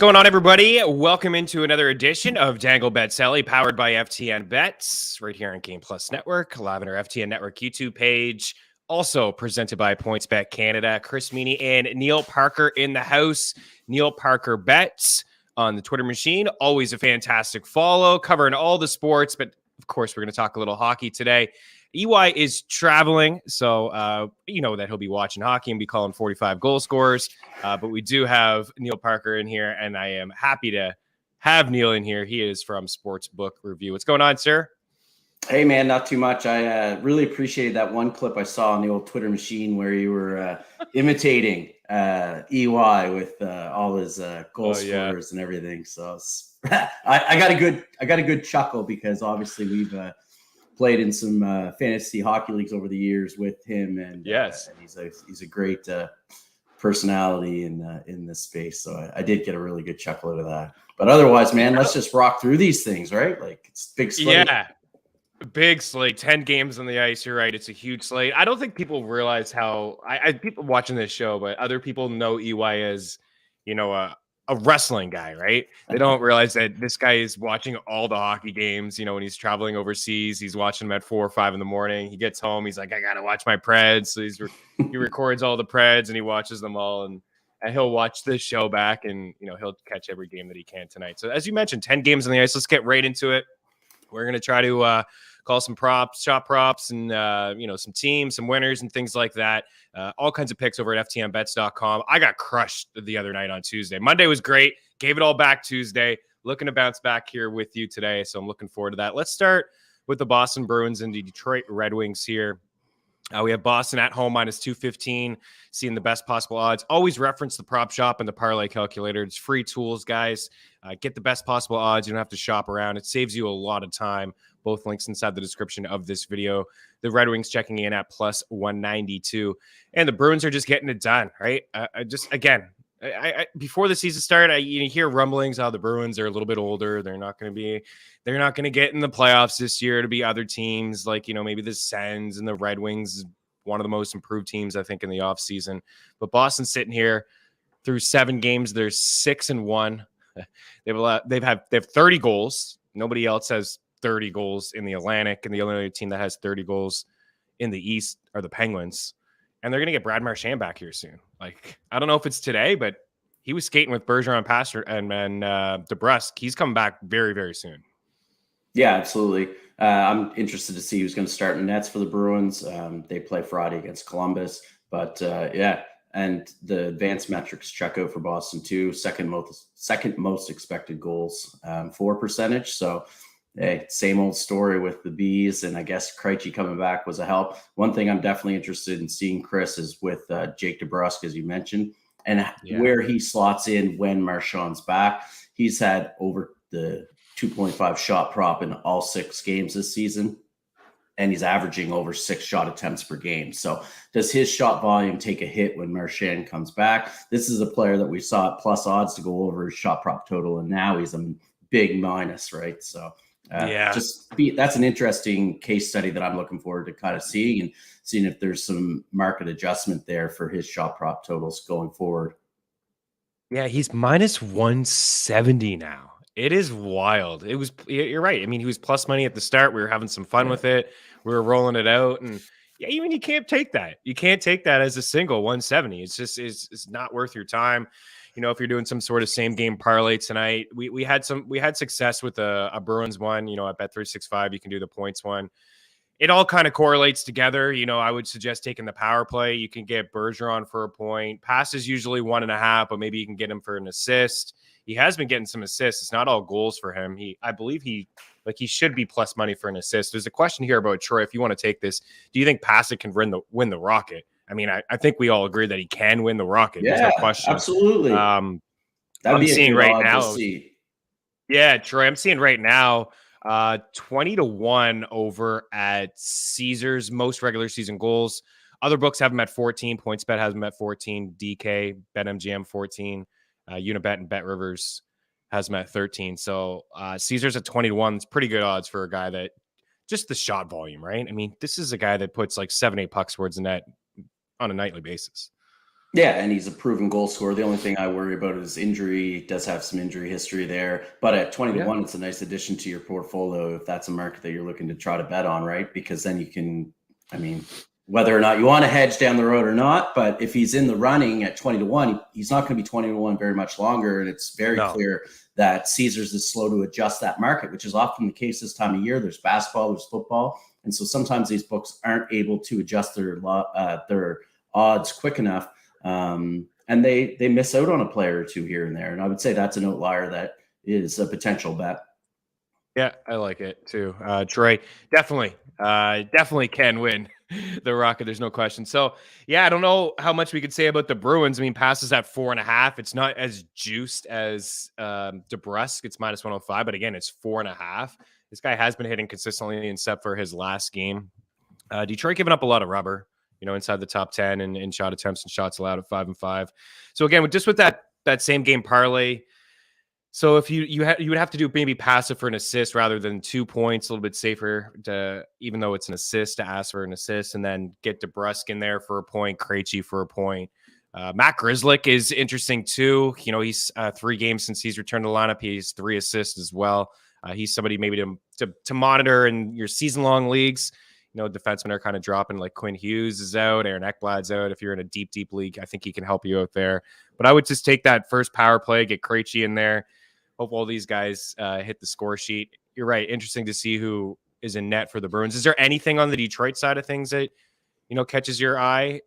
going on, everybody? Welcome into another edition of Dangle Bet Sally, powered by FTN Bets, right here on Game Plus Network, live on our FTN Network YouTube page. Also presented by PointsBet Canada. Chris Meaney and Neil Parker in the house. Neil Parker Bets on the Twitter machine. Always a fantastic follow, covering all the sports, but of course, we're going to talk a little hockey today. EY is traveling, so you know that he'll be watching hockey and be calling 45 goal scorers. But we do have Neil Parker in here, and I am happy to have Neil in here. He is from Sportsbook Review. What's going on, sir? Hey, man, not too much. I really appreciated that one clip I saw on the old Twitter machine where you were imitating EY with all his goal scorers and everything. So I got a good chuckle because obviously we've played in some fantasy hockey leagues over the years with him, and yes, he's a great personality in this space. So I did get a really good chuckle out of that. But otherwise, man, let's just rock through these things, right? Like, it's big slate. Yeah, big slate. 10 games on the ice. You're right. It's a huge slate. I don't think people realize how people watching this show, but other people know EY as, you know, a wrestling guy, right? They don't realize that this guy is watching all the hockey games. You know, when he's traveling overseas, he's watching them at 4 or 5 in the morning. He gets home, he's like, I gotta watch my Preds. So he records all the Preds and he watches them all, and he'll watch this show back, and you know, he'll catch every game that he can tonight. So as you mentioned, 10 games on the ice. Let's get right into it. We're gonna try to call some props, shop props, and you know, some teams, some winners, and things like that. All kinds of picks over at ftnbets.com. I got crushed the other night on Tuesday. Monday was great. Gave it all back Tuesday. Looking to bounce back here with you today, so I'm looking forward to that. Let's start with the Boston Bruins and the Detroit Red Wings here. We have Boston at home minus 215, seeing the best possible odds. Always reference the prop shop and the parlay calculator. It's free tools, guys. Get the best possible odds. You don't have to shop around. It saves you a lot of time. Both links inside the description of this video. The Red Wings checking in at plus 192. And the Bruins are just getting it done, right? Before the season started, you hear rumblings how the Bruins are a little bit older. They're not going to get in the playoffs this year to be other teams like, you know, maybe the Sens and the Red Wings, one of the most improved teams, I think, in the offseason. But Boston's sitting here through 7 games. They're 6-1. They have 30 goals. Nobody else has 30 goals in the Atlantic, and the only other team that has 30 goals in the East are the Penguins. And they're going to get Brad Marchand back here soon. Like, I don't know if it's today, but he was skating with Bergeron, Pastor, and DeBrusk. He's coming back very, very soon. Yeah, absolutely. I'm interested to see who's going to start in nets for the Bruins. They play Friday against Columbus, but and the advanced metrics check out for Boston too. Second most expected goals for percentage. So, hey, same old story with the Bees, and I guess Krejci coming back was a help. One thing I'm definitely interested in seeing, Chris, is with Jake DeBrusk, as you mentioned, and where he slots in when Marchand's back. He's had over the 2.5 shot prop in all 6 games this season, and he's averaging over 6 shot attempts per game. So does his shot volume take a hit when Marchand comes back? This is a player that we saw at plus odds to go over his shot prop total, and now he's a big minus, right? So that's an interesting case study that I'm looking forward to kind of seeing if there's some market adjustment there for his shot prop totals going forward. Yeah, he's minus 170 now. It is wild. You're right. I mean, he was plus money at the start. We were having some fun with it. We were rolling it out, and even you can't take that. You can't take that as a single 170. It's just it's not worth your time. You know, if you're doing some sort of same game parlay tonight, we had success with a Bruins one. You know, at Bet365, you can do the points one. It all kind of correlates together. You know, I would suggest taking the power play. You can get Bergeron for a point. Pass is usually 1.5, but maybe you can get him for an assist. He has been getting some assists. It's not all goals for him. I believe he should be plus money for an assist. There's a question here about Troy. If you want to take this, do you think Passick can win the Rocket? I mean, I think we all agree that he can win the Rocket. Yeah, there's no question. Absolutely. I'm seeing right now. Yeah, Troy, I'm seeing right now 20-1 over at Caesars, most regular season goals. Other books have them at 14. PointsBet has them at 14. DK, BetMGM 14. Unibet and Bet Rivers has them at 13. So Caesars at 20-1. It's pretty good odds for a guy that just the shot volume, right? I mean, this is a guy that puts like 7-8 pucks towards the net on a nightly basis. Yeah, and he's a proven goal scorer. The only thing I worry about is injury. He does have some injury history there. But at 20 to 1, it's a nice addition to your portfolio if that's a market that you're looking to try to bet on, right? Because then you can, I mean, whether or not you want to hedge down the road or not, but if he's in the running at 20 to 1, he's not going to be 20 to 1 very much longer. And it's very clear that Caesars is slow to adjust that market, which is often the case this time of year. There's basketball, there's football. And so sometimes these books aren't able to adjust their odds quick enough. And they miss out on a player or two here and there. And I would say that's an outlier that is a potential bet. Yeah, I like it too. Troy definitely can win the Rocket. There's no question. So yeah, I don't know how much we could say about the Bruins. I mean, passes at 4.5. It's not as juiced as DeBrusk. It's minus 105, but again, it's 4.5. This guy has been hitting consistently, except for his last game. Detroit giving up a lot of rubber, inside the top 10 in shot attempts and shots allowed at 5-5. So again, with that same game parlay. So if you would have to do maybe passive for an assist rather than 2 points, a little bit safer to, even though it's an assist, to ask for an assist and then get DeBrusk in there for a point, Krejci for a point. Matt Grzelcyk is interesting too. He's 3 games since he's returned to the lineup. He's 3 assists as well. He's somebody maybe to monitor in your season-long leagues. Defensemen are kind of dropping, like Quinn Hughes is out, Aaron Ekblad's out. If you're in a deep league, I think he can help you out there. But I would just take that first power play, get Krejci in there. Hope all these guys hit the score sheet. You're right. Interesting to see who is in net for the Bruins. Is there anything on the Detroit side of things that, catches your eye?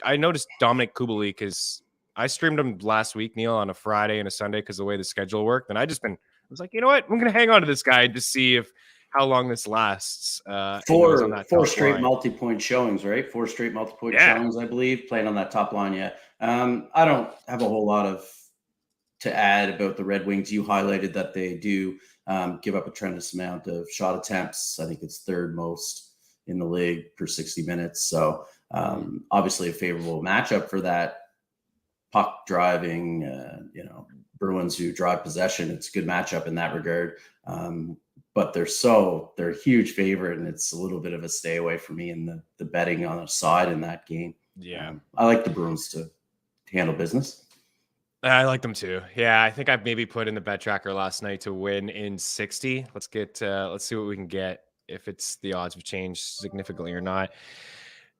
I noticed Dominic Kubalik, because I streamed him last week, Neil, on a Friday and a Sunday because of the way the schedule worked. And I was like, you know what? I'm going to hang on to this guy to see how long this lasts. Four straight multi-point showings, right? 4 straight multi-point showings, I believe, playing on that top line. Yeah. I don't have a whole lot to add about the Red Wings. You highlighted that they do give up a tremendous amount of shot attempts. I think it's 3rd most in the league per 60 minutes. So obviously a favorable matchup for that puck driving, Bruins who drive possession. It's a good matchup in that regard. But they're a huge favorite, and it's a little bit of a stay away for me in the betting on a side in that game. Yeah. I like the Bruins to handle business. I like them too. Yeah, I think I've maybe put in the bet tracker last night to win in 60. Let's see what we can get, if it's the odds have changed significantly or not.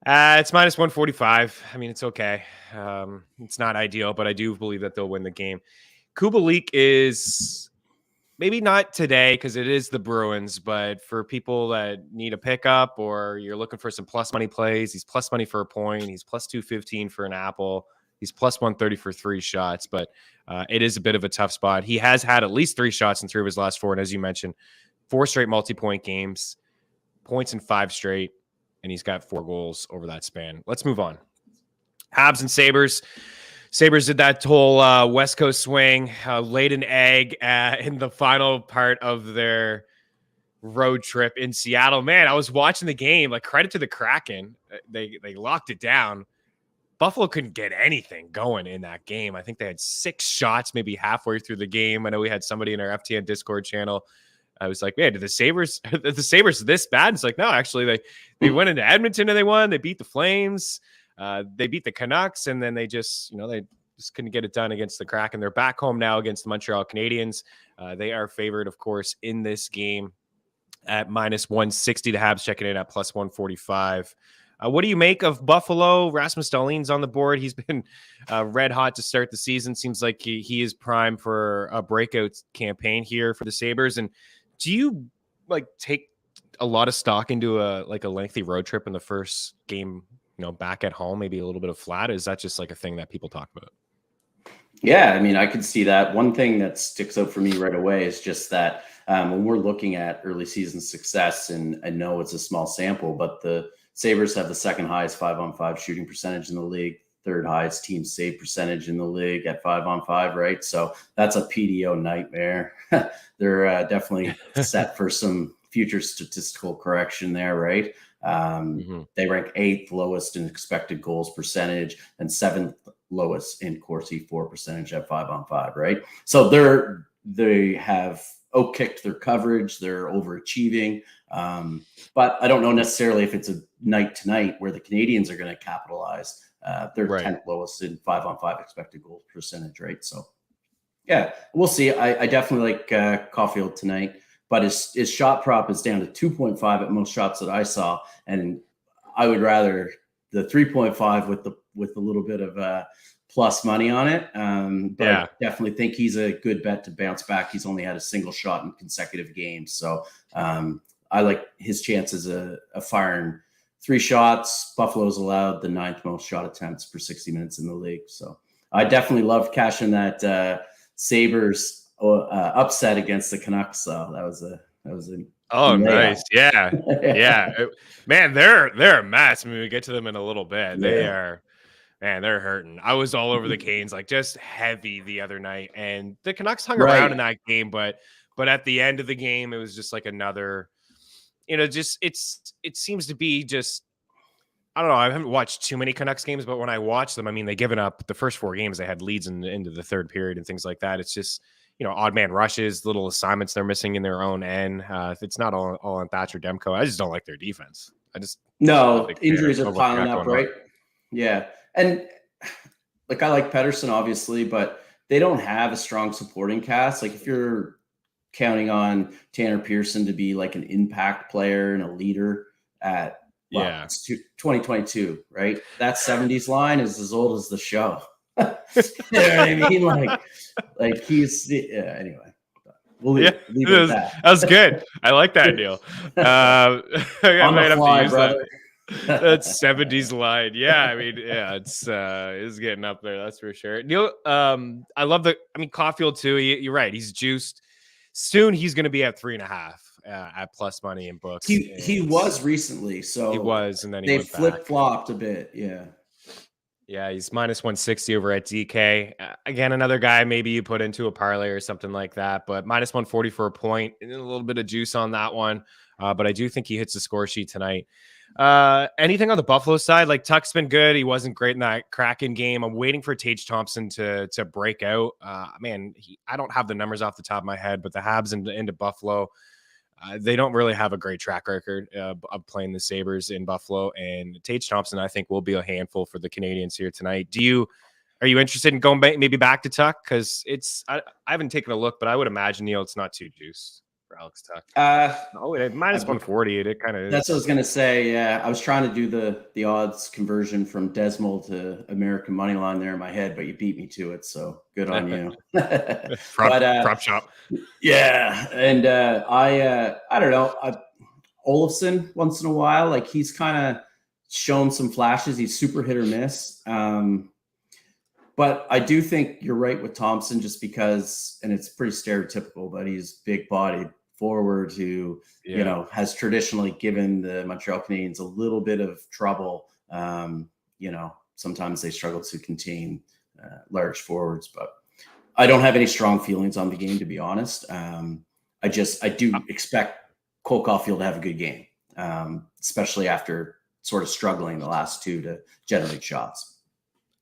It's minus 145. I mean, it's okay. It's not ideal, but I do believe that they'll win the game. Kubalik is maybe not today because it is the Bruins, but for people that need a pickup or you're looking for some plus money plays, he's plus money for a point. He's plus 215 for an apple. He's plus 130 for 3 shots, but it is a bit of a tough spot. He has had at least 3 shots in 3 of his last 4. And as you mentioned, 4 straight multi-point games, points in 5 straight, and he's got 4 goals over that span. Let's move on. Habs and Sabres. Sabres did that whole West Coast swing, laid an egg in the final part of their road trip in Seattle. Man, I was watching the game. Like, credit to the Kraken. They locked it down. Buffalo couldn't get anything going in that game. I think they had 6 shots maybe halfway through the game. I know we had somebody in our FTN Discord channel. I was like, man, did the Sabres this bad? It's like, no, actually they went into Edmonton and they won. They beat the Flames. They beat the Canucks, and then they just couldn't get it done against the Kraken. They're back home now against the Montreal Canadiens. They are favored, of course, in this game at minus 160. The Habs checking in at plus 145. What do you make of Buffalo? Rasmus Dahlin's on the board. He's been red hot to start the season. Seems like he is primed for a breakout campaign here for the Sabres. And do you take a lot of stock into a lengthy road trip in the first game, back at home, maybe a little bit of flat? Is that just like a thing that people talk about? Yeah, I mean, I could see that. One thing that sticks out for me right away is just that when we're looking at early season success, and I know it's a small sample, but the Sabres have the 2nd highest 5-on-5 shooting percentage in the league, 3rd highest team save percentage in the league at 5-on-5, right? So that's a PDO nightmare. They're definitely set for some future statistical correction there, right? They rank 8th lowest in expected goals percentage and 7th lowest in Corsi for percentage at 5-on-5, right? So they have outkicked their coverage. They're overachieving. But I don't know necessarily if it's a night to night where the Canadians are going to capitalize. They're Right. 10th lowest in 5-on-5 expected goals percentage, right? So, yeah, we'll see. I definitely like Caulfield tonight, but his shot prop is down to 2.5 at most shots that I saw, and I would rather the 3.5 with a little bit of plus money on it. But I definitely think he's a good bet to bounce back. He's only had a single shot in consecutive games, so I like his chances of firing 3 shots. Buffalo's allowed the 9th most shot attempts per 60 minutes in the league, so I definitely love cashing that Sabres upset against the Canucks. So that was a oh, nice. Yeah. Man, they're a mess. I mean, we get to them in a little bit. They are, man, they're hurting. I was all over the Canes, like just heavy the other night, and the Canucks hung around in that game, but at the end of the game, it was just like another, just it seems to be just, I don't know. I haven't watched too many Canucks games, but when I watch them, I mean, they've given up the first 4 games. They had leads into the third period and things like that. It's just, odd man rushes, little assignments they're missing in their own end. It's not all on Thatcher Demko. I just don't like their defense. Injuries are piling up, right? Yeah. And like, I like Pettersson, obviously, but they don't have a strong supporting cast. Like, if you're counting on Tanner Pearson to be like an impact player and a leader at, it's 2022, right? That 70s line is as old as the show. You know what I mean? Like he's anyway. We'll leave it at that. That was good. I like that deal. On the fly, brother. That 70s line. Yeah, I mean, it's getting up there, that's for sure. Neil, I love Caulfield too. You're right. He's juiced. Soon he's going to be at 3.5 at plus money in books. He was recently, so he was, and then they flip-flopped a bit. Yeah, he's minus 160 over at DK. Again, another guy maybe you put into a parlay or something like that, but minus 140 for a point, and a little bit of juice on that one. But I do think he hits the score sheet tonight. Anything on the Buffalo side? Like, Tuck's been good. He wasn't great in that Kraken game. I'm waiting for Tage Thompson to break out. I don't have the numbers off the top of my head, but the Habs into Buffalo, they don't really have a great track record of playing the Sabres in Buffalo. And Tage Thompson, I think, will be a handful for the Canadians here tonight. Are you interested in going maybe back to Tuck? Because I haven't taken a look, but I would imagine, Neil, it's not too juiced for Alex Tuck. Minus 140. It kind of is. That's what I was gonna say. Yeah, I was trying to do the odds conversion from Decimal to American money line there in my head, but you beat me to it. So good on you. Prop shop. Yeah, and I don't know. Olofsson once in a while, like, he's kind of shown some flashes. He's super hit or miss. But I do think you're right with Thompson, just because, and it's pretty stereotypical, but he's big-bodied forward who, has traditionally given the Montreal Canadiens a little bit of trouble. Sometimes they struggle to contain large forwards, but I don't have any strong feelings on the game, to be honest. I do expect Cole Caulfield to have a good game, especially after sort of struggling the last 2 to generate shots.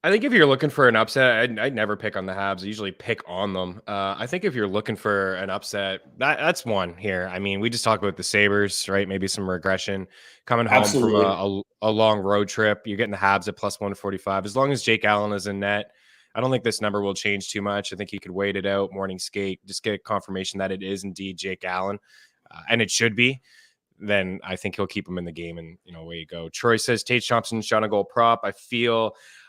I think if you're looking for an upset, I'd never pick on the Habs. I usually pick on them. I think if you're looking for an upset, that's one here. I mean, we just talked about the Sabres, right? Maybe some regression coming home from a long road trip. You're getting the Habs at plus 145. As long as Jake Allen is in net, I don't think this number will change too much. I think he could wait it out, morning skate, just get confirmation that it is indeed Jake Allen, and it should be. Then I think he'll keep him in the game, and away you go. Troy says Tage Thompson shot a goal prop.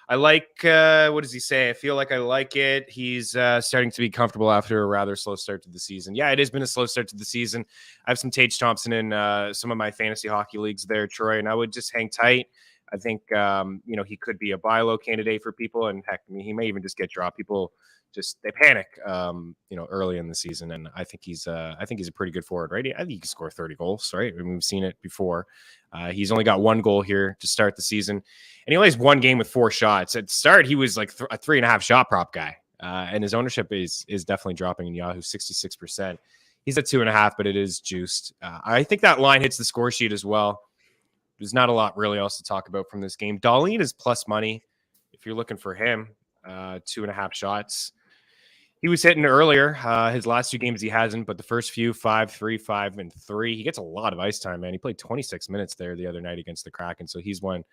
I like, what does he say? I feel like I like it. He's starting to be comfortable after a rather slow start to the season. Yeah, it has been a slow start to the season. I have some Tage Thompson in some of my fantasy hockey leagues there, Troy, and I would just hang tight. I think, he could be a buy low candidate for people, and heck, he may even just get dropped. People they panic, early in the season, and I think he's a pretty good forward, right? I think he can score 30 goals, right? I mean, we've seen it before. He's only got 1 goal here to start the season, and he only has 1 game with 4 shots. At the start, he was like a 3.5 shot prop guy, and his ownership is definitely dropping in Yahoo, 66%. He's at 2.5, but it is juiced. I think that line hits the score sheet as well. There's not a lot really else to talk about from this game. Dahlin is plus money if you're looking for him. 2.5 shots. He was hitting earlier. His last 2 games he hasn't, but the first few 5-3, 5-3. He gets a lot of ice time, man. He played 26 minutes there the other night against the Kraken, so he's one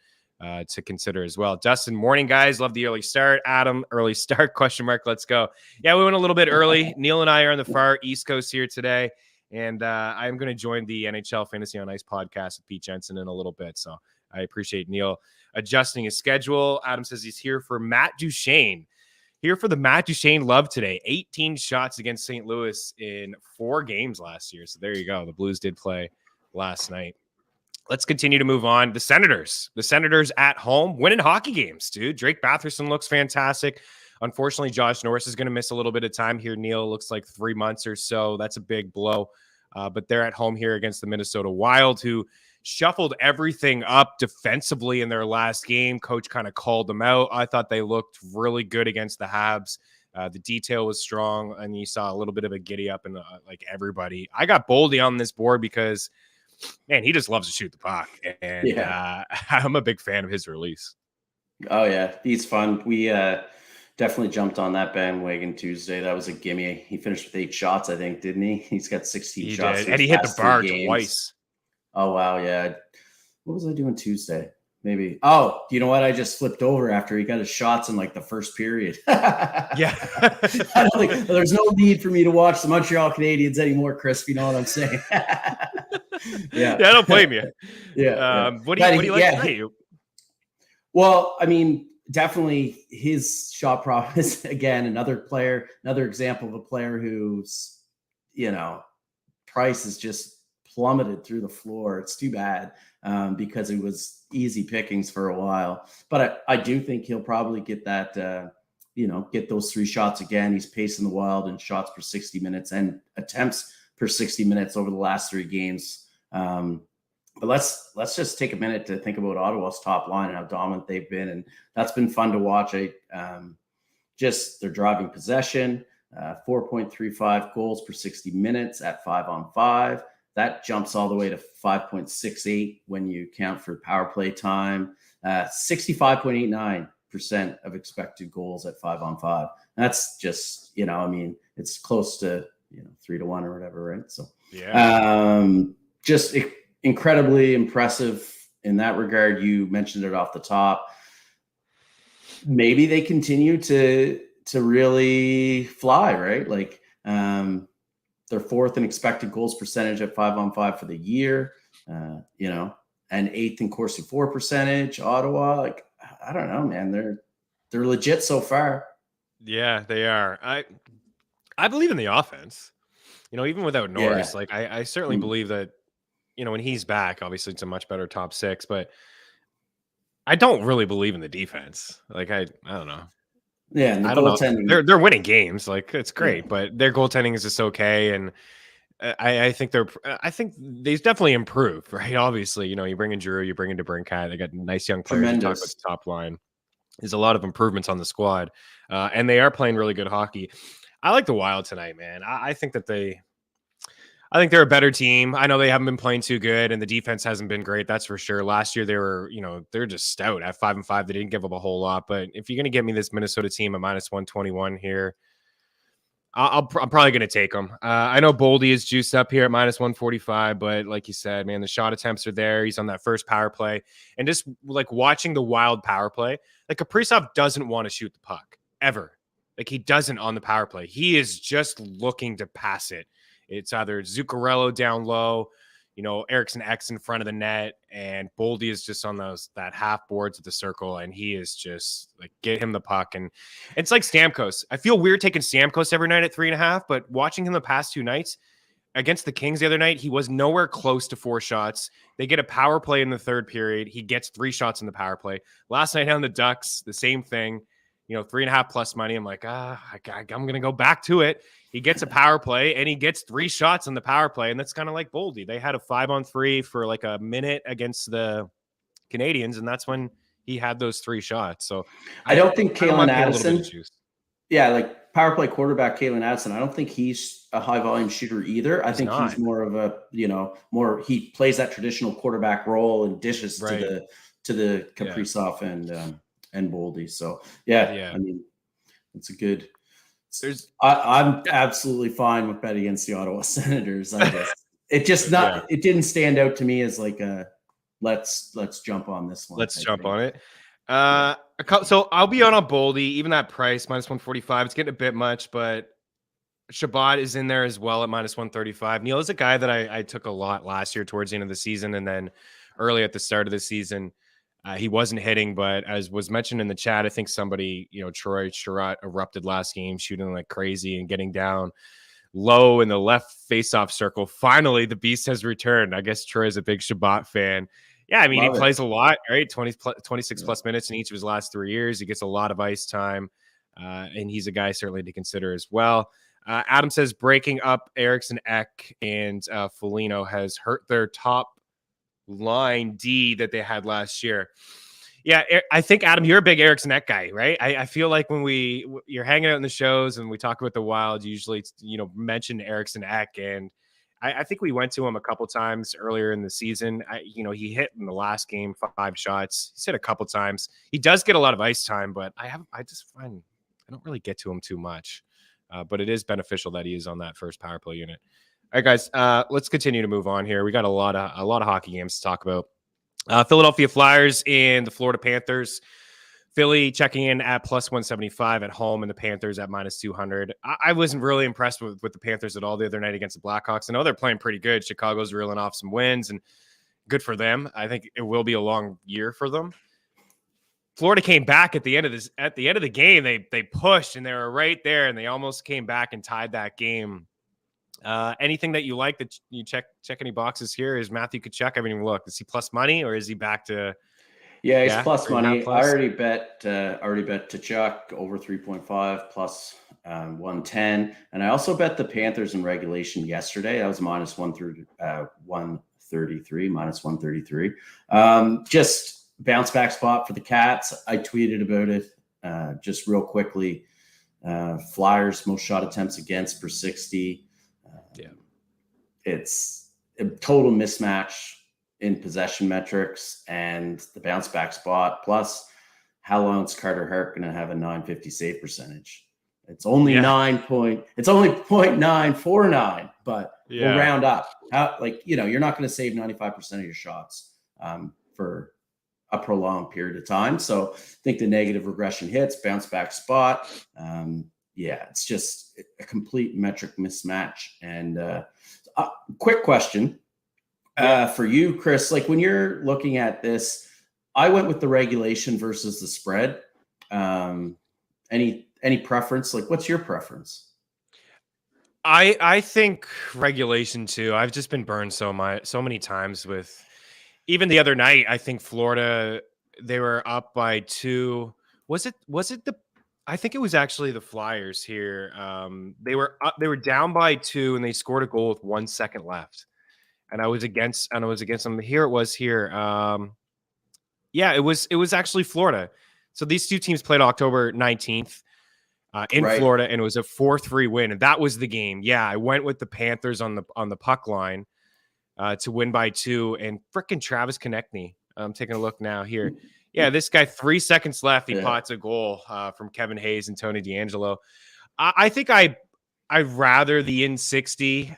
to consider as well. Dustin, morning, guys. Love the early start. Adam, early start, question mark. Let's go. Yeah, we went a little bit early. Neil and I are on the far East Coast here today. And I'm going to join the NHL Fantasy on Ice podcast with Pete Jensen in a little bit. So I appreciate Neil adjusting his schedule. Adam says he's here for Matt Duchene. Here for the Matt Duchene love today. 18 shots against St. Louis in 4 games last year. So there you go. The Blues did play last night. Let's continue to move on. The Senators at home winning hockey games, dude. Drake Batherson looks fantastic. Unfortunately, Josh Norris is going to miss a little bit of time here. Neil looks like 3 months or so. That's a big blow. But they're at home here against the Minnesota Wild, who shuffled everything up defensively in their last game. Coach kind of called them out. I thought they looked really good against the Habs. The detail was strong, and you saw a little bit of a giddy up in like everybody. I got Boldy on this board because, man, he just loves to shoot the puck, and I'm a big fan of his release. Oh yeah, he's fun. We definitely jumped on that bandwagon Tuesday. That was a gimme. He finished with 8 shots, I think, didn't he? He's got 16 shots. Did. And he hit the bar twice. Oh, wow. Yeah. What was I doing Tuesday? Maybe. Oh, you know what? I just flipped over after he got his shots in like the first period. Yeah. I don't think there's no need for me to watch the Montreal Canadiens anymore, Chris. You know what I'm saying? Yeah. I don't blame you. Yeah. What do you like to say? Well, I mean, definitely his shot prop is, again, another example of a player whose, price is just plummeted through the floor. It's too bad because it was easy pickings for a while. But I do think he'll probably get that, get those 3 shots again. He's pacing the Wild in shots per 60 minutes and attempts per 60 minutes over the last 3 games. But let's just take a minute to think about Ottawa's top line and how dominant they've been. And that's been fun to watch. Their driving possession, 4.35 goals per 60 minutes at 5-on-5. That jumps all the way to 5.68 when you count for power play time. 65.89% of expected goals at 5-on-5. That's just, it's close to 3-1 or whatever, right? So just incredibly impressive in that regard. You mentioned it off the top. Maybe they continue to really fly, right? Like they're 4th in expected goals percentage at 5-on-5 for the year, and 8th in Corsi for percentage. Ottawa, like, I don't know, man, they're legit so far. Yeah, they are. I believe in the offense, even without Norris. Like I certainly believe that, when he's back, obviously it's a much better top 6, but I don't really believe in the defense. Like I don't know. Yeah, and the goaltending. They're winning games. Like it's great, but their goaltending is just okay. And I think they've definitely improved, right? Obviously, you bring in Drew, you bring in DeBrincat. They got nice young players. You talk about the top line. There's a lot of improvements on the squad, and they are playing really good hockey. I like the Wild tonight, man. I think they're a better team. I know they haven't been playing too good, and the defense hasn't been great. That's for sure. Last year, they're just stout at 5-5. They didn't give up a whole lot. But if you're going to get me this Minnesota team at -121 here, I'm probably going to take them. I know Boldy is juiced up here at -145, but like you said, man, the shot attempts are there. He's on that first power play. And just like watching the Wild power play, like Kaprizov doesn't want to shoot the puck ever. Like he doesn't on the power play. He is just looking to pass it. It's either Zuccarello down low, Eriksson X in front of the net, and Boldy is just on that half boards of the circle, and he is just like, get him the puck. And it's like Stamkos. I feel weird taking Stamkos every night at 3.5, but watching him the past 2 nights against the Kings the other night, he was nowhere close to 4 shots. They get a power play in the 3rd period. He gets 3 shots in the power play. Last night on the Ducks, the same thing. 3.5 plus money. I'm like, I'm going to go back to it. He gets a power play and he gets 3 shots on the power play. And that's kind of like Boldy. They had a 5-on-3 for like a minute against the Canadians. And that's when he had those 3 shots. So I don't think Kalen Addison, like power play quarterback Kalen Addison, I don't think he's a high volume shooter either. I think he's more of a, he plays that traditional quarterback role and dishes to the Kaprizov and Boldy. So I mean, it's a good. I'm absolutely fine with betting against the Ottawa Senators. I guess it didn't stand out to me as like a let's jump on this one. Let's jump on it. So I'll be on Boldy, even that price, minus 145. It's getting a bit much, but Shabbat is in there as well at minus 135. Neil is a guy that I took a lot last year towards the end of the season, and then early at the start of the season, he wasn't hitting. But as was mentioned in the chat, I think somebody, Troy Sherratt erupted last game, shooting like crazy and getting down low in the left face-off circle. Finally, the beast has returned. I guess Troy is a big Shabbat fan. Yeah, I mean, he plays a lot, right? 26 plus minutes in each of his last 3 years. He gets a lot of ice time, and he's a guy certainly to consider as well. Adam says breaking up Eriksson Ek and Foligno has hurt their top line D that they had last year. Yeah, I think, Adam, you're a big Eriksson Ek guy, right? I feel like when you're hanging out in the shows and we talk about the Wild, you usually, mention Eriksson Ek. And I think we went to him a couple times earlier in the season. He hit in the last game 5 shots. He's hit a couple times. He does get a lot of ice time, but I don't really get to him too much. But it is beneficial that he is on that first power play unit. All right, guys, let's continue to move on here. We got a lot of hockey games to talk about. Philadelphia Flyers and the Florida Panthers. Philly checking in at plus 175 at home, and the Panthers at minus 200. I wasn't really impressed with the Panthers at all the other night against the Blackhawks. I know they're playing pretty good. Chicago's reeling off some wins, and good for them. I think it will be a long year for them. Florida came back at the end of the game. They pushed and they were right there, and they almost came back and tied that game. Anything that you like that you check any boxes here? Is Matthew Tkachuk? I haven't even looked. Is he plus money or is he back to? Yeah, he's plus money. Plus? I already bet Tkachuk over 3.5 plus 110, and I also bet the Panthers in regulation yesterday. That was minus 133, minus 133. Just bounce back spot for the Cats. I tweeted about it just real quickly. Flyers most shot attempts against per 60. It's a total mismatch in possession metrics and the bounce back spot. Plus, how long is Carter Hart going to have a 950 save percentage? It's only 0.949, but we'll round up. You're not going to save 95% of your shots for a prolonged period of time. So I think the negative regression hits, bounce back spot. It's just a complete metric mismatch. And quick question for you, Chris, like when you're looking at this, I went with the regulation versus the spread. Any preference? Like, what's your preference? I think regulation too. I've just been burned so many times with. Even the other night, I think Florida, they were up by 2. Was it I think it was actually the Flyers here. They were down by 2 and they scored a goal with 1 second left. And I was against them. Here it was here. It was actually Florida. So these two teams played October 19th in Florida, and it was a 4-3 win. And that was the game. Yeah, I went with the Panthers on the puck line. To win by 2, and frickin' Travis Konechny. I'm taking a look now here. Yeah, this guy, 3 seconds left. He pots a goal from Kevin Hayes and Tony DeAngelo. I think I'd rather the in 60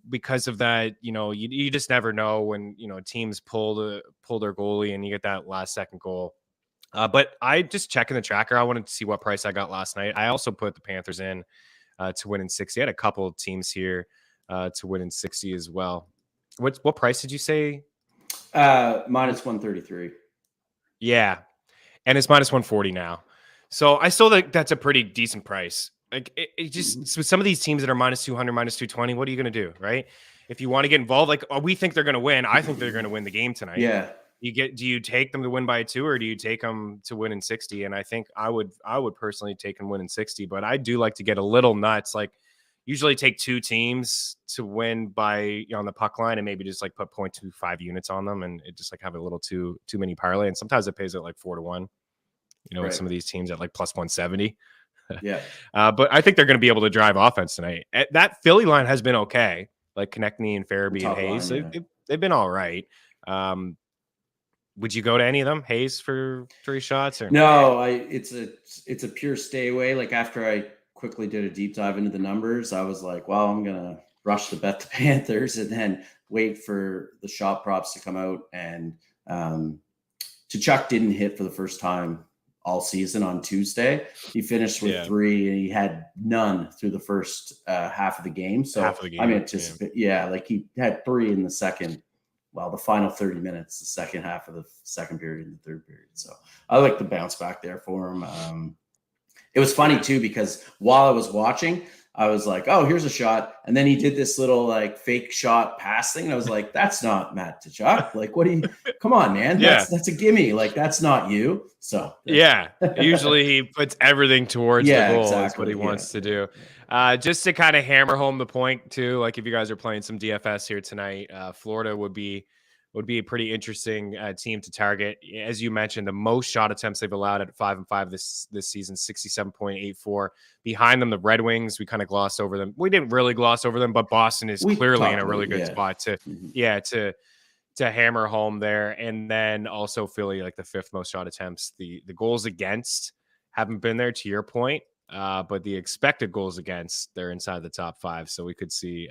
because of that. You just never know when teams pull their goalie and you get that last second goal. But I just checking the tracker. I wanted to see what price I got last night. I also put the Panthers in to win in 60. I had a couple of teams here to win in 60 as well. What price did you say? Minus 133. Yeah. And it's minus 140 now. So I still think that's a pretty decent price. Like it just with some of these teams that are minus 200, minus 220, what are you going to do? Right. If you want to get involved, like we think they're going to win. I think they're going to win the game tonight. Yeah. Do you take them to win by 2 or do you take them to win in 60? And I think I would personally take them win in 60, but I do like to get a little nuts. Like, usually take 2 teams to win by on the puck line and maybe just like put 0.25 units on them and it just like have a little too many parlay. And sometimes it pays at like 4-1, with some of these teams at like plus 170. Yeah. But I think they're going to be able to drive offense tonight. That Philly line has been okay. Like Konechny and Farabee and Hayes, they've been all right. Would you go to any of them? Hayes for 3 shots or no? It's a pure stay away. Like after I quickly did a deep dive into the numbers, I was like, well, I'm gonna rush to bet the Panthers and then wait for the shot props to come out. And Tkachuk didn't hit for the first time all season on Tuesday. He finished with 3 and he had none through the first half of the game. So I'm anticipating, like he had 3 in the second. Well, the final 30 minutes, the second half of the second period and the third period. So I like the bounce back there for him. It was funny too, because while I was watching, I was like, oh, here's a shot. And then he did this little like fake shot pass thing. And I was like, that's not Matt Tkachuk. Like, what do you, come on, man. That's a gimme. Like, that's not you. So usually he puts everything towards the goal. Exactly. That's what he wants to do. Just to kind of hammer home the point too, like if you guys are playing some DFS here tonight, Florida would be a pretty interesting team to target. As you mentioned, the most shot attempts they've allowed at 5-5 this season, 67.84. Behind them, the Red Wings, we kind of glossed over them. We didn't really gloss over them, but Boston is clearly in a really good spot to hammer home there. And then also Philly, like the 5th most shot attempts. The goals against haven't been there, to your point, but the expected goals against, they're inside the top 5. So we could see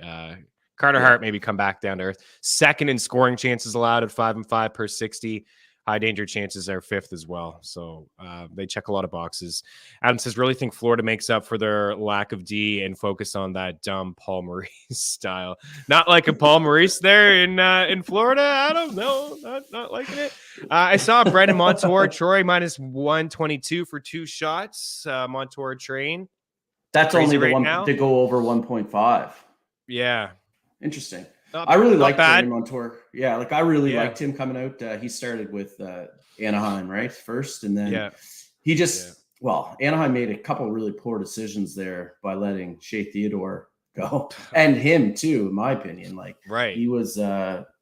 Carter Hart maybe come back down to earth. 2nd in scoring chances allowed at 5-5 per 60. High danger chances are 5th as well. So they check a lot of boxes. Adam says, really think Florida makes up for their lack of D and focus on that dumb Paul Maurice style. Not like a Paul Maurice there in Florida, Adam. No, not liking it. I saw Brendan Montour, Troy minus 122 for 2 shots. Montour train. That's only the one now to go over 1.5. Yeah. Interesting. I really like Brendan Montour. Yeah, like I really liked him coming out. He started with Anaheim, right? First, and then he just Anaheim made a couple really poor decisions there by letting Shea Theodore go. And him too, in my opinion. Like he was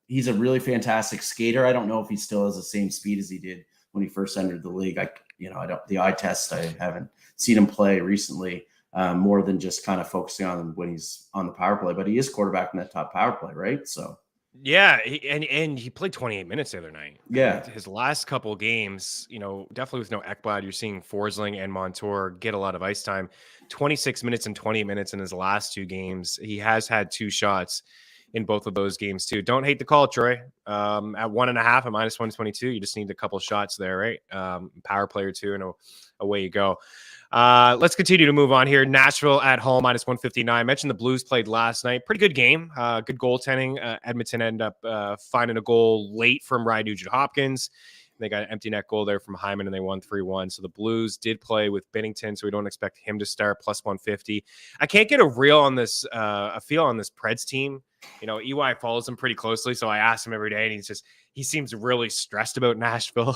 he's a really fantastic skater. I don't know if he still has the same speed as he did when he first entered the league. The eye test, I haven't seen him play recently. More than just kind of focusing on him when he's on the power play, but he is quarterback in that top power play, right? So and he played 28 minutes the other night. Yeah, his last couple games, definitely with no Ekblad, you're seeing Forsling and Montour get a lot of ice time. 26 minutes and 20 minutes in his last 2 games. He has had 2 shots in both of those games too. Don't hate the call, Troy. At 1.5 at minus 122, you just need a couple shots there, right? Power play or 2, and away you go. Let's continue to move on here. Nashville at home, minus 159. I mentioned the Blues played last night. Pretty good game. Good goaltending. Edmonton ended up finding a goal late from Ryan Nugent-Hopkins. They got an empty net goal there from Hyman, and they won 3-1. So the Blues did play with Binnington, so we don't expect him to start, plus 150. I can't get a feel on this Preds team. EY follows them pretty closely, so I ask him every day, and he seems really stressed about Nashville.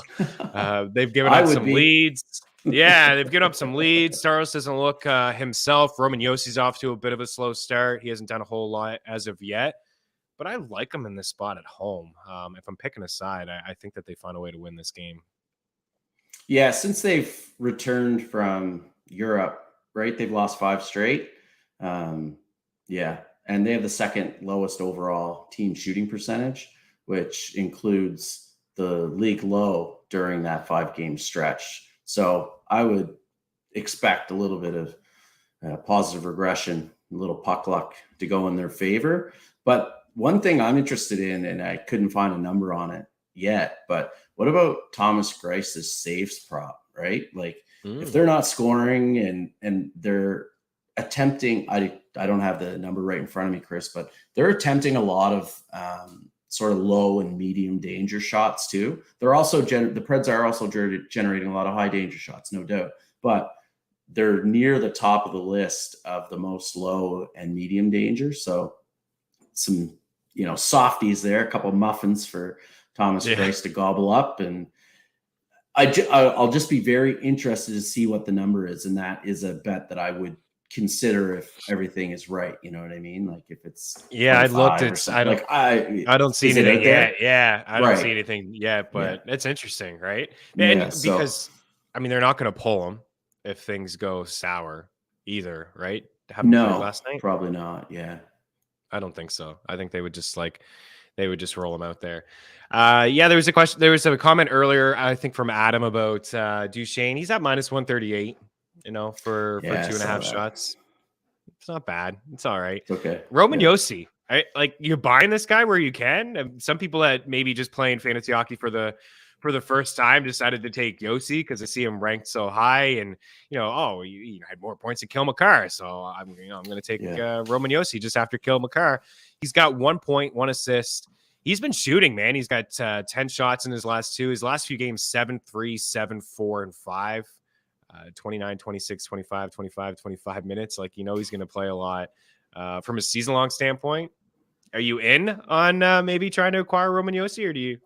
They've given up some leads. Yeah, they've given up some leads. Staros doesn't look himself. Roman Yossi's off to a bit of a slow start. He hasn't done a whole lot as of yet, but I like him in this spot at home. If I'm picking a side, I think that they find a way to win this game. Yeah, since they've returned from Europe, right? They've lost 5 straight. And they have the 2nd lowest overall team shooting percentage, which includes the league low during that 5-game stretch. So I would expect a little bit of positive regression, a little puck luck to go in their favor. But one thing I'm interested in, and I couldn't find a number on it yet, but what about Thomas Greiss' saves prop, right? Like if they're not scoring and they're attempting, I don't have the number right in front of me, Chris, but they're attempting a lot of sort of low and medium danger shots too. They're also the Preds are also generating a lot of high danger shots, no doubt, but they're near the top of the list of the most low and medium danger. So some, softies there, a couple of muffins for Thomas Greiss to gobble up. And I'll just be very interested to see what the number is. And that is a bet that I would consider if everything is right. You know what I mean? Like if it's I looked at I don't see anything yet. Yeah, I don't see anything yet, but it's interesting, right? And because they're not going to pull them if things go sour either, right? Last night? Probably not. Yeah. I don't think so. I think they would just roll them out there. There was a question. There was a comment earlier, I think from Adam about Duchesne. He's at minus 138. For 2.5 shots. It's not bad. It's all right. It's okay. Roman Josi, like you're buying this guy where you can. And some people that maybe just playing fantasy hockey for the first time decided to take Josi because I see him ranked so high, and you had more points than Kill McCarr, so I'm going to take Roman Josi just after Kill McCarr. He's got 1 point, 1 assist. He's been shooting, man. He's got 10 shots in his last two. His last few games, 7-3, 7-4, and 5. 29, 26, 25, 25, 25 minutes. Like, he's going to play a lot. From a season-long standpoint, are you in on maybe trying to acquire Roman Josi, or do you,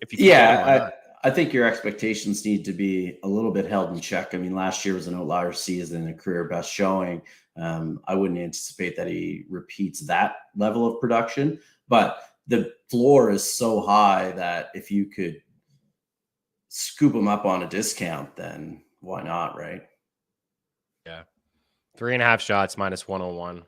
if you can get him, I think your expectations need to be a little bit held in check. I mean, last year was an outlier season, a career best showing. I wouldn't anticipate that he repeats that level of production, but the floor is so high that if you could scoop him up on a discount, then why not, right? Yeah. 3.5 shots minus 101.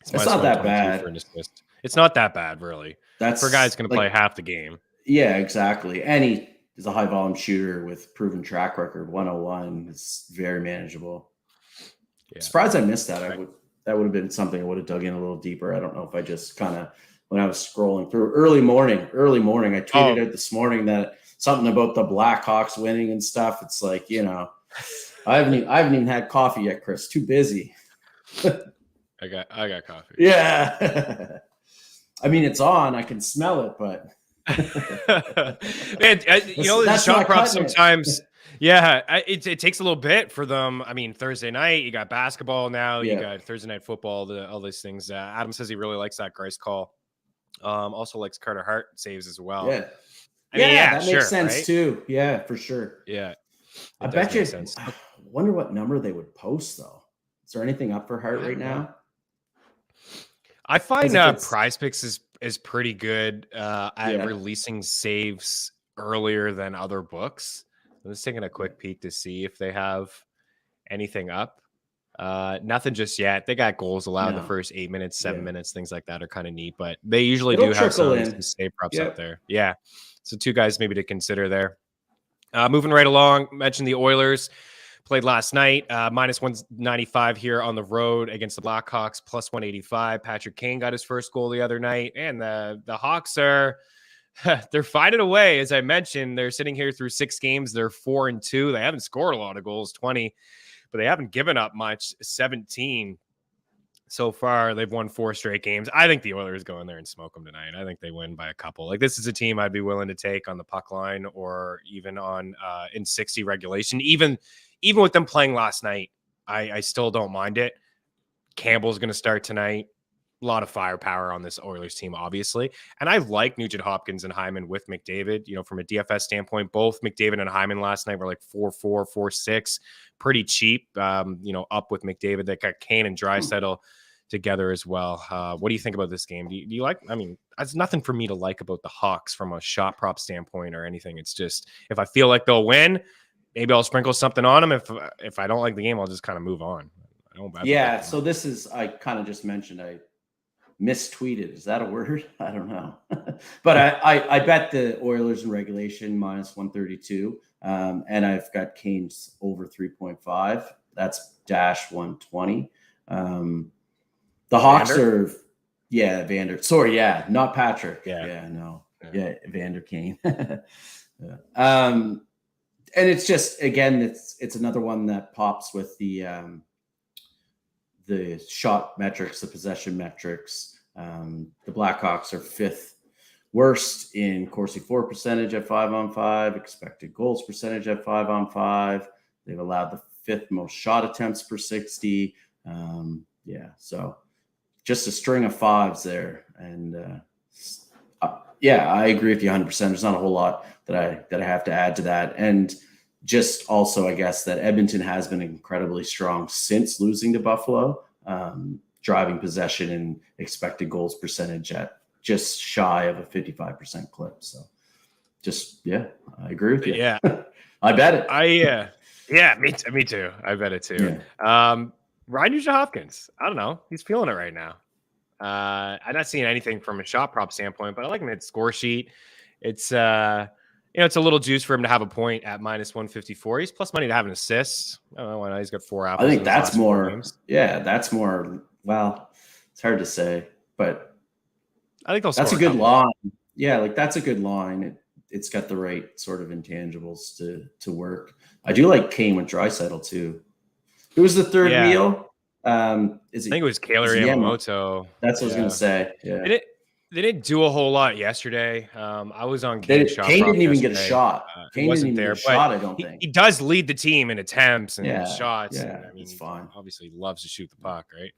It's not that bad. For an assist. It's not that bad, really. That's for a guy that's going to play half the game. Yeah, exactly. And he is a high volume shooter with proven track record. 101 is very manageable. Yeah. Surprised I missed that. That would have been something I would have dug in a little deeper. I don't know if I just kind of, when I was scrolling through early morning, I tweeted out this morning that something about the Blackhawks winning and stuff. It's like, I haven't even had coffee yet, Chris. Too busy. I got coffee. Yeah. I mean, it's on. I can smell it, but man, the shot props sometimes. Yeah, it takes a little bit for them. I mean, Thursday night you got basketball now. You got Thursday night football. All these things. Adam says he really likes that Grice call. Also likes Carter Hart saves as well. Yeah. I mean, that makes sense right? too. Yeah, for sure. Yeah. I bet you. I wonder what number they would post though. Is there anything up for Hart right now? I find Prize Picks is pretty good at releasing saves earlier than other books. I'm just taking a quick peek to see if they have anything up. Nothing just yet. They got goals allowed in the first 8 minutes, 7 minutes, things like that are kind of neat, but they usually do have some save props up there. Yeah. So 2 guys maybe to consider there. Moving right along, mentioned the Oilers played last night, minus 195 here on the road against the Blackhawks, plus 185. Patrick Kane got his first goal the other night, and the Hawks are they're finding a way. As I mentioned, they're sitting here through 6 games. They're 4-2. They haven't scored a lot of goals, 20, but they haven't given up much, 17 so far. They've won 4 straight games. I think the Oilers go in there and smoke them tonight. I think they win by a couple. Like, this is a team I'd be willing to take on the puck line or even on in 60 regulation. Even with them playing last night, I still don't mind it. Campbell's going to start tonight. A lot of firepower on this Oilers team, obviously. And I like Nugent Hopkins and Hyman with McDavid. From a DFS standpoint, both McDavid and Hyman last night were like 4-4, 4-6. Pretty cheap, up with McDavid. They got Kane and Draisaitl together as well. What do you think about this game? Do you like, I mean, there's nothing for me to like about the Hawks from a shot prop standpoint or anything. It's just, if I feel like they'll win, maybe I'll sprinkle something on them. If I don't like the game, I'll just kind of move on. So this is, I kind of just mentioned, I mistweeted. Is that a word? I don't know. But I bet the Oilers in regulation minus 132. And I've got Kane's over 3.5. That's dash 120. The Hawks are, Vander. Sorry, not Patrick. Vander Kane. And it's just, again, it's another one that pops with the shot metrics, the possession metrics. The Blackhawks are 5th worst in Corsi for percentage at 5-on-5, expected goals percentage at 5-on-5. They've allowed the 5th most shot attempts per 60. So just a string of 5s there. And I agree with you 100%. There's not a whole lot that I have to add to that. And just also, I guess, that Edmonton has been incredibly strong since losing to Buffalo, driving possession and expected goals percentage at just shy of a 55% clip. So I agree with you. Yeah. I bet it. Me too. I bet it too. Yeah. Ryan Nugent-Hopkins, I don't know. He's feeling it right now. I'm not seeing anything from a shot prop standpoint, but I like him at score sheet. It's it's a little juice for him to have a point at minus 154. He's plus money to have an assist. I don't know why not. He's got 4 apples. I think that's more. Yeah, that's more. Well, it's hard to say, but I think that's a good line. Yeah, like that's a good line. It's got the right sort of intangibles to work. I do like Kane with Draisaitl too. Who was the third wheel? I think it was Kailer Yamamoto. That's what I was going to say. Yeah. They didn't do a whole lot yesterday. I was on Kane didn't even get a shot. Kane wasn't there, but I don't think. He does lead the team in attempts and shots. Yeah, and, it's fine. Obviously loves to shoot the puck, right?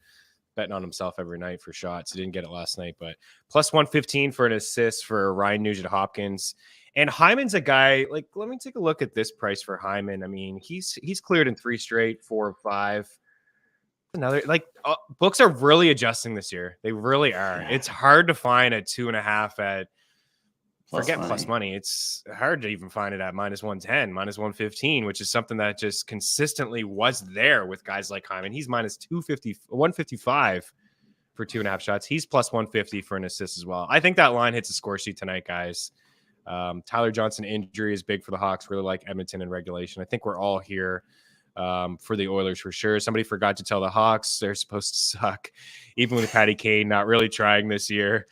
Betting on himself every night for shots. He didn't get it last night, but plus 115 for an assist for Ryan Nugent-Hopkins. And Hyman's a guy, like, let me take a look at this price for Hyman. I mean, he's cleared in 3 straight, 4 of 5. Another, like, books are really adjusting this year. They really are. Yeah. It's hard to find a 2.5 at plus money. It's hard to even find it at minus 110, minus 115, which is something that just consistently was there with guys like Hyman. He's minus 155 for 2.5 shots. He's plus 150 for an assist as well. I think that line hits a score sheet tonight, guys. Tyler Johnson injury is big for the Hawks. Really like Edmonton in regulation. I think we're all here for the Oilers for sure. Somebody forgot to tell the Hawks they're supposed to suck, even with Patty Kane not really trying this year.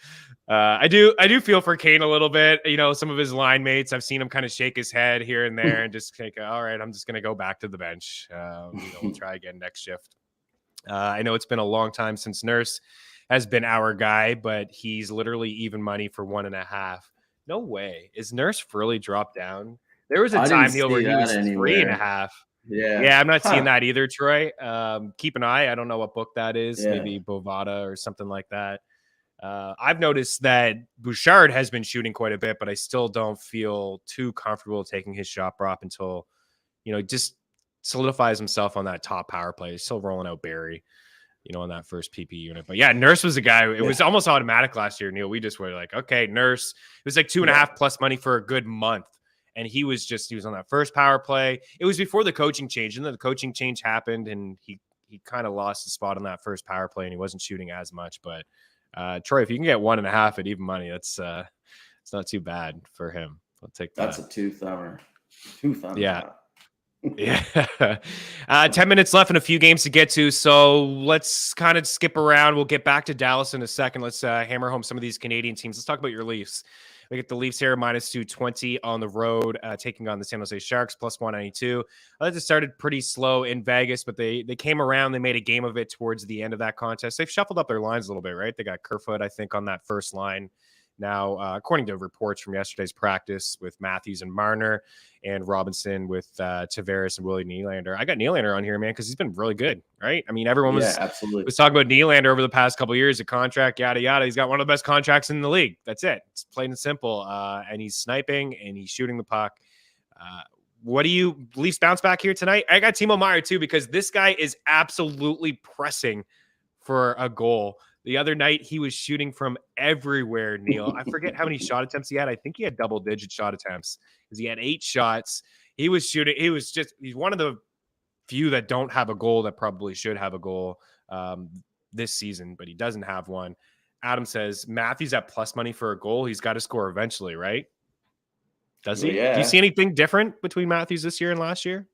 I do feel for Kane a little bit. Some of his line mates, I've seen him kind of shake his head here and there and just think, all right, I'm just going to go back to the bench. We'll try again next shift. I know it's been a long time since Nurse has been our guy, but he's literally even money for 1.5. No way. Is Nurse really dropped down? There was a time, Neil, where he was 3.5. Yeah, I'm not seeing that either, Troy. Keep an eye. I don't know what book that is. Maybe Bovada or something like that. I've noticed that Bouchard has been shooting quite a bit, but I still don't feel too comfortable taking his shot prop until, just solidifies himself on that top power play. He's still rolling out Barry, on that first PP unit. But yeah, Nurse was a guy. It was almost automatic last year, Neil. We just were like, okay, Nurse. It was like 2.5 plus money for a good month. And he was on that first power play. It was before the coaching change. And then the coaching change happened and he kind of lost the spot on that first power play and he wasn't shooting as much. But Troy, if you can get 1.5 at even money, that's it's not too bad for him. I'll take that. That's a 2-thumber. 2-thumber. Yeah. Yeah. 10 minutes left and a few games to get to. So let's kind of skip around. We'll get back to Dallas in a second. Let's hammer home some of these Canadian teams. Let's talk about your Leafs. We get the Leafs here, minus 220 on the road, taking on the San Jose Sharks, plus 192. I thought it started pretty slow in Vegas, but they came around. They made a game of it towards the end of that contest. They've shuffled up their lines a little bit, right? They got Kerfoot, I think, on that first line. Now, according to reports from yesterday's practice with Matthews and Marner and Robinson with Tavares and Willie Nylander. I got Nylander on here, man, because he's been really good, right? I mean, everyone was talking about Nylander over the past couple of years, a contract, yada, yada. He's got one of the best contracts in the league. That's it. It's plain and simple. And he's sniping and he's shooting the puck. What do you Leafs bounce back here tonight? I got Timo Meier too, because this guy is absolutely pressing for a goal. The other night, he was shooting from everywhere, Neil. I forget how many shot attempts he had. I think he had double-digit shot attempts because he had 8 shots. He was shooting. He's one of the few that don't have a goal that probably should have a goal this season, but he doesn't have one. Adam says, Matthews at plus money for a goal. He's got to score eventually, right? Does he? Yeah. Do you see anything different between Matthews this year and last year?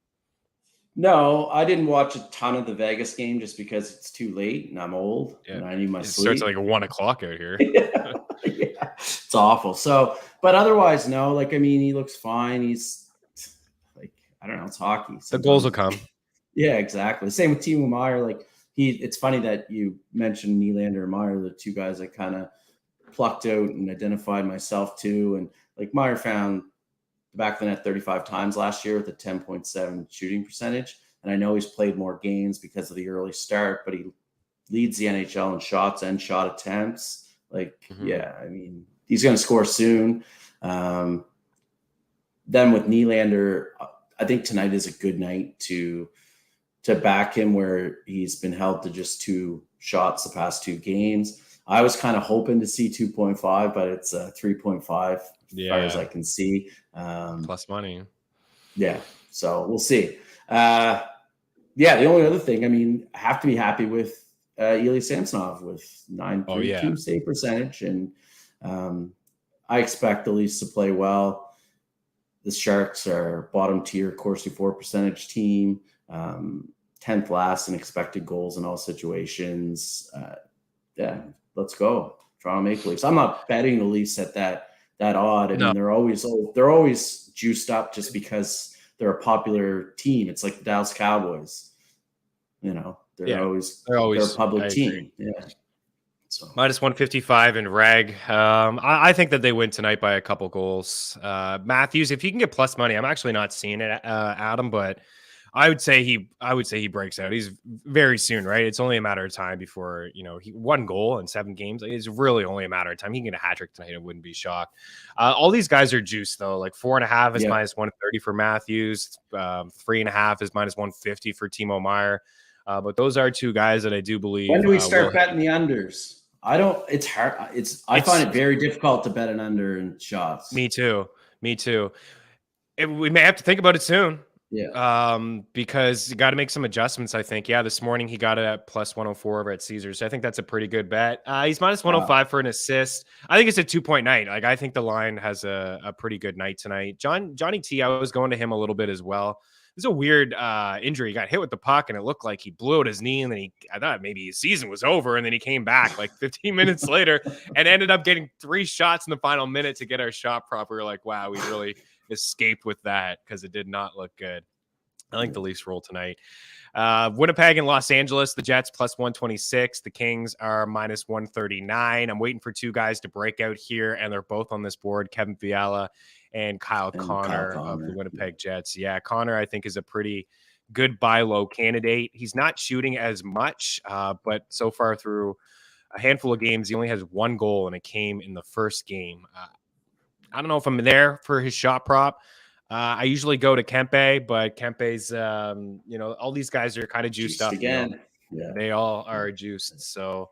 No, I didn't watch a ton of the Vegas game just because it's too late and I'm old and I need my sleep. It starts at like 1 o'clock out here. Yeah, it's awful. So, but otherwise, no. Like, I mean, he looks fine. He's like, I don't know. It's hockey. Sometimes. The goals will come. Yeah, exactly. Same with Timo Meier. Like it's funny that you mentioned Nylander and Meier, the two guys I kind of plucked out and identified myself to. And like Meier found the back of the net 35 times last year with a 10.7 shooting percentage. And I know he's played more games because of the early start, but he leads the NHL in shots and shot attempts. Like, yeah, I mean, he's going to score soon. Then with Nylander, I think tonight is a good night to back him where he's been held to just 2 shots the past 2 games. I was kind of hoping to see 2.5, but it's 3.5 as far as I can see. Plus money. Yeah. So we'll see. The only other thing, I mean, I have to be happy with Ilya Samsonov with 9.2 save percentage. And I expect the Leafs to play well. the Sharks are bottom tier Corsi 4 percentage team, 10th last in expected goals in all situations. Yeah, let's go. Toronto Maple Leafs. I'm not betting the Leafs at that odd. I mean, they're always juiced up just because they're a popular team. It's like the Dallas Cowboys. They're always a public team. Yeah. So minus 155 in reg. I think that they win tonight by a couple goals. Matthews, if you can get plus money, I'm actually not seeing it, Adam, but I would say he breaks out. He's very soon, right? It's only a matter of time before, he 1 goal in 7 games. It's really only a matter of time. He can get a hat trick tonight. I wouldn't be shocked. All these guys are juiced though. Like 4.5 is minus 130 for Matthews. 3.5 is minus 150 for Timo Meier. But those are 2 guys that I do believe. When do we start betting the unders? It's hard. I find it very difficult to bet an under in shots. Me too. We may have to think about it soon. Yeah. Because you got to make some adjustments, I think. Yeah, this morning he got it at plus 104 over at Caesars. So I think that's a pretty good bet. He's minus 105 for an assist. I think it's a 2-point night. Like, I think the line has a pretty good night tonight. Johnny T, I was going to him a little bit as well. It was a weird injury. He got hit with the puck and it looked like he blew out his knee, and then I thought maybe his season was over, and then he came back like 15 minutes later and ended up getting 3 shots in the final minute to get our shot prop. We were like, wow, we really escaped with that because it did not look good. I think the Leafs roll tonight. Winnipeg and Los Angeles, the Jets plus 126. The Kings are minus 139. I'm waiting for 2 guys to break out here, and they're both on this board, Kevin Fiala and Kyle Connor of the Winnipeg Jets. Yeah, Connor, I think, is a pretty good buy low candidate. He's not shooting as much, but so far through a handful of games, he only has 1 goal, and it came in the first game. I don't know if I'm there for his shot prop. I usually go to Kempe, but Kempe's, all these guys are kind of juiced up again. Yeah, they all are juiced. So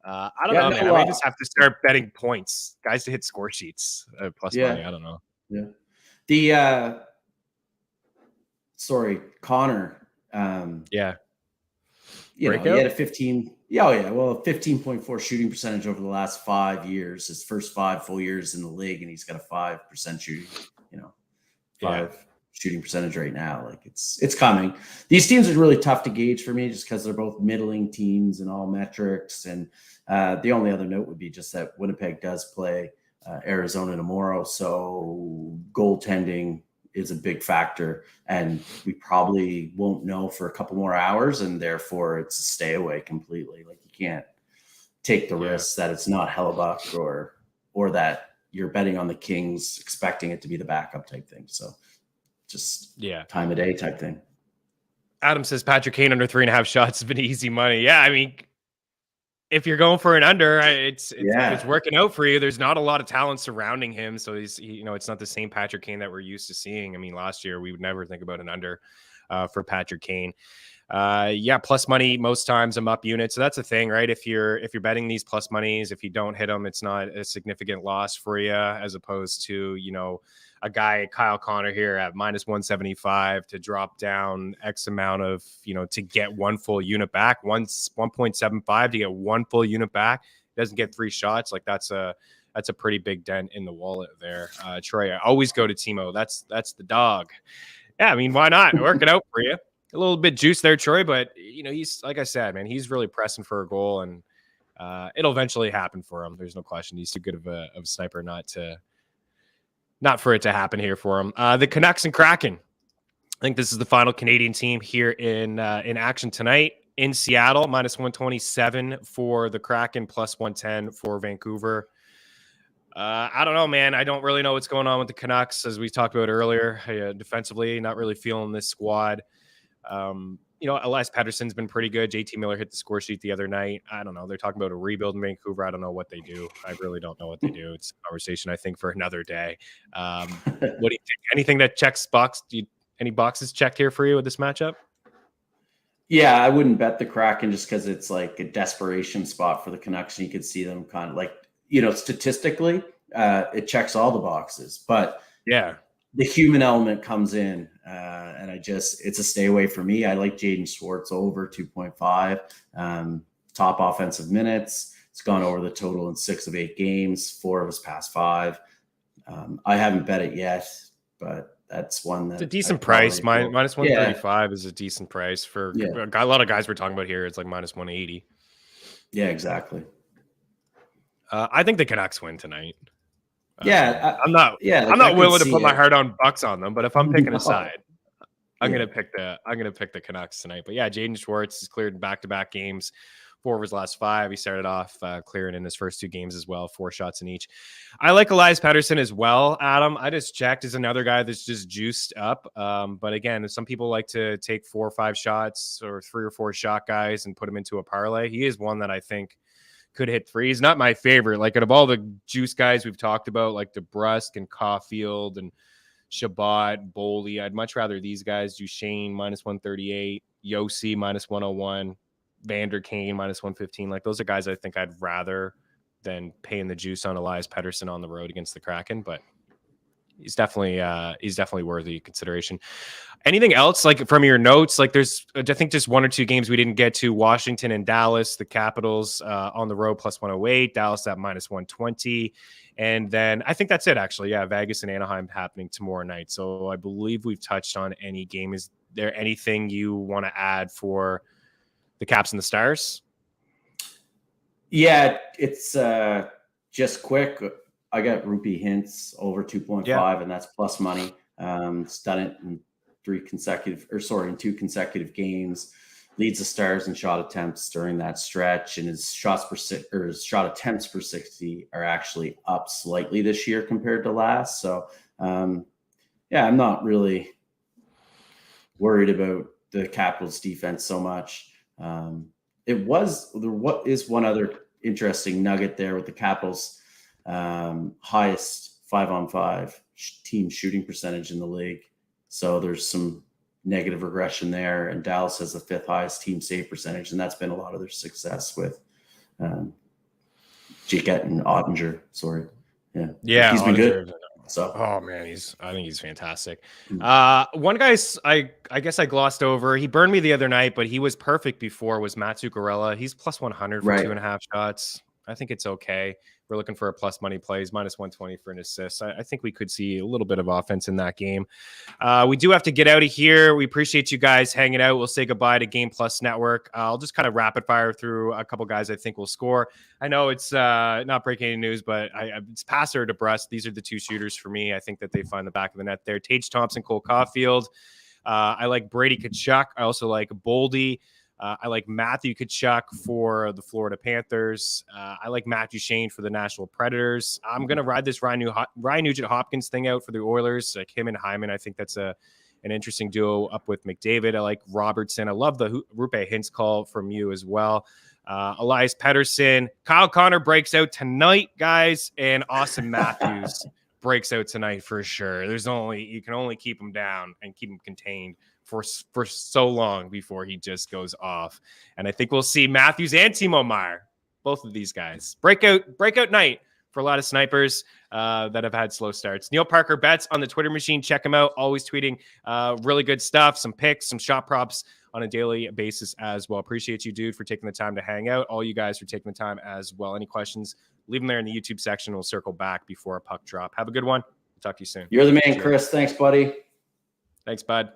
I don't know, man. I might just have to start betting points, guys to hit score sheets plus money. I don't know. Yeah. Connor. He had a 15. Well, 15.4 shooting percentage over the last 5 years. His first 5 full years in the league, and he's got a 5% shooting. 5 shooting percentage right now. Like it's coming. These teams are really tough to gauge for me just because they're both middling teams in all metrics. And the only other note would be just that Winnipeg does play Arizona tomorrow, so goaltending is a big factor, and we probably won't know for a couple more hours, and therefore it's a stay away completely. Like, you can't take the risk that it's not Hellebuck or that you're betting on the Kings expecting it to be the backup type thing. So just time of day type thing. Adam says Patrick Kane under 3.5 shots has been easy money. Yeah, I mean, if you're going for an under, it's working out for you. There's not a lot of talent surrounding him, so it's not the same Patrick Kane that we're used to seeing. I mean, last year we would never think about an under for Patrick Kane. Plus money most times I'm up unit, so that's a thing, right? If you're betting these plus monies, if you don't hit them, it's not a significant loss for you, as opposed to a guy, Kyle Connor here at minus 175 to drop down X amount of, to get 1 full unit back, 1.75 to get 1 full unit back, doesn't get 3 shots. Like, that's a pretty big dent in the wallet there. Troy, I always go to Timo. That's the dog. Yeah, I mean, why not? Work it out for you. A little bit juice there, Troy, but he's, like I said, man, he's really pressing for a goal, and it'll eventually happen for him. There's no question. He's too good of a sniper not for it to happen here for him. The Canucks and Kraken. I think this is the final Canadian team here in action tonight in Seattle. Minus 127 for the Kraken, plus 110 for Vancouver. I don't know, man. I don't really know what's going on with the Canucks, as we talked about earlier. Defensively, not really feeling this squad. Elias Pettersson's been pretty good. JT Miller hit the score sheet the other night. I don't know. They're talking about a rebuild in Vancouver. I don't know what they do. I really don't know what they do. It's a conversation, I think, for another day. What do you think? Anything that checks box? Any boxes checked here for you with this matchup? Yeah, I wouldn't bet the Kraken just because it's like a desperation spot for the Canucks, and you could see them kind of like, statistically, it checks all the boxes. But the human element comes in, and it's a stay away for me. I like Jaden Schwartz over 2.5, top offensive minutes. It's gone over the total in 6 of 8 games, 4 of his past 5. I haven't bet it yet. but that's one It's a that decent price. Minus 135 is a decent price for a lot of guys we're talking about here. It's like minus 180. Yeah, exactly. I think the Canucks win tonight. I'm not willing to put my heart on Bucks on them, but if I'm picking a side, I'm gonna pick the Canucks tonight. But yeah, Jaden Schwartz has cleared back-to-back games, 4 of his last 5. He started off clearing in his first 2 games as well, 4 shots in each. I like Elias Pettersson as well, Adam. I just checked, is another guy that's just juiced up. But again, some people like to take 4 or 5 shots or 3 or 4 shot guys and put them into a parlay. He is one that I think could hit 3. He's not my favorite. Like, out of all the juice guys we've talked about, like DeBrusk and Caulfield and Shabbat, Boley, I'd much rather these guys. Duchesne minus 138, Yossi minus 101, Vander Kane minus 115. Like, those are guys I think I'd rather than paying the juice on Elias Pettersson on the road against the Kraken. But he's definitely worthy consideration. Anything else, like, from your notes? Like, there's, I think, just 1 or 2 games we didn't get to. Washington and Dallas, the Capitals on the road plus 108, Dallas at minus 120. And then I think that's it, actually. Yeah, Vegas and Anaheim happening tomorrow night. So I believe we've touched on any game. Is there anything you want to add for the Caps and the Stars? Yeah, it's just quick. I got Rupee Hintz over 2.5, and that's plus money. It's done it in 2 consecutive games. Leads the Stars in shot attempts during that stretch, and his shot attempts per 60 are actually up slightly this year compared to last. So, I'm not really worried about the Capitals defense so much. What is one other interesting nugget there with the Capitals' highest 5-on-5 team shooting percentage in the league. So there's some negative regression there, and Dallas has the 5th highest team save percentage, and that's been a lot of their success with Jaquette and Ottinger. Sorry, yeah, he's been good. So, oh man, I think he's fantastic. One guy I guess I glossed over. He burned me the other night, but he was perfect before. Was Matt Zuccarello. He's plus 100 for 2.5 shots. I think it's okay. We're looking for a plus money plays, minus 120 for an assist. I think we could see a little bit of offense in that game. We do have to get out of here. We appreciate you guys hanging out. We'll say goodbye to Game Plus Network. I'll just kind of rapid fire through a couple guys I think will score. I know it's not breaking any news, but it's Passer or DeBrusk. These are the 2 shooters for me. I think that they find the back of the net there. Tage Thompson, Cole Caulfield. I like Brady Tkachuk. I also like Boldy. I like Matthew Tkachuk for the Florida Panthers. I like Matt Duchesne for the Nashville Predators. I'm going to ride this Ryan Nugent-Hopkins thing out for the Oilers. Like him and Hyman, I think that's an interesting duo up with McDavid. I like Robertson. I love the Rupee Hintz call from you as well. Elias Pettersson. Kyle Connor breaks out tonight, guys, and Austin Matthews breaks out tonight for sure. You can only keep him down and keep him contained for so long before he just goes off. And I think we'll see Matthews and Timo Meier, both of these guys, breakout night for a lot of snipers that have had slow starts. Neil Parker bets on the Twitter machine. Check him out. Always tweeting really good stuff, some picks, some shot props on a daily basis as well. Appreciate you, dude, for taking the time to hang out. All you guys for taking the time as well. Any questions, leave them there in the YouTube section. We'll circle back before a puck drop. Have a good one. Talk to you soon. You're the man, Chris. Thanks, buddy. Thanks, bud.